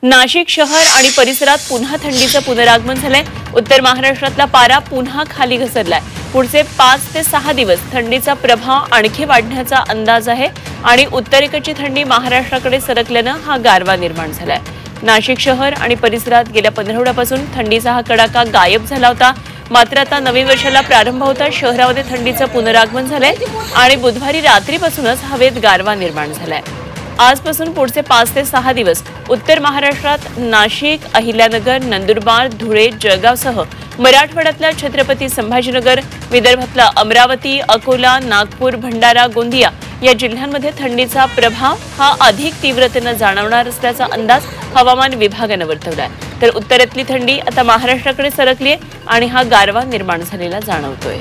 नाशिक शहर आणि परिसरात पुन्हा थंडीचं पुनरागमन झालंय। उत्तर महाराष्ट्रातला पारा पुन्हा खाली घसरलाय। पुढचे 5 ते 6 दिवस थंडीचा प्रभाव आणखी वाढण्याचा अंदाज आहे आणि उत्तरेकडची थंडी महाराष्ट्राकडे सरकल्यानं हा गारवा निर्माण झालाय। नाशिक शहर आणि परिसरात गेल्या 15 आठवड्यापासून थंडीचा हा कडाका गायब झाला होता। मात्र आता नवीन वर्षाला प्रारंभ होता शहरामध्ये थंडीचं पुनरागमन झालंय आणि बुधवारी रात्रीपासूनच हवेत गारवा निर्माण झालाय। आजपासून पुढचे 5 ते 6 दिवस उत्तर महाराष्ट्रात नाशिक, अहिल्यानगर, नंदुरबार, धुळे, जळगावसह मराठवाड्यातल्या छत्रपती संभाजीनगर, विदर्भातला अमरावती, अकोला, नागपूर, भंडारा, गोंदिया या जिल्ह्यांमध्ये थंडीचा प्रभाव हा अधिक तीव्रतेने जाणवणार असल्याचा अंदाज हवामान विभागाने वर्तवलाय। तर उत्तरेतली थंडी आता महाराष्ट्राकडे सरकलीये आणि हा गारवा निर्माण झालेला जाणवतोय।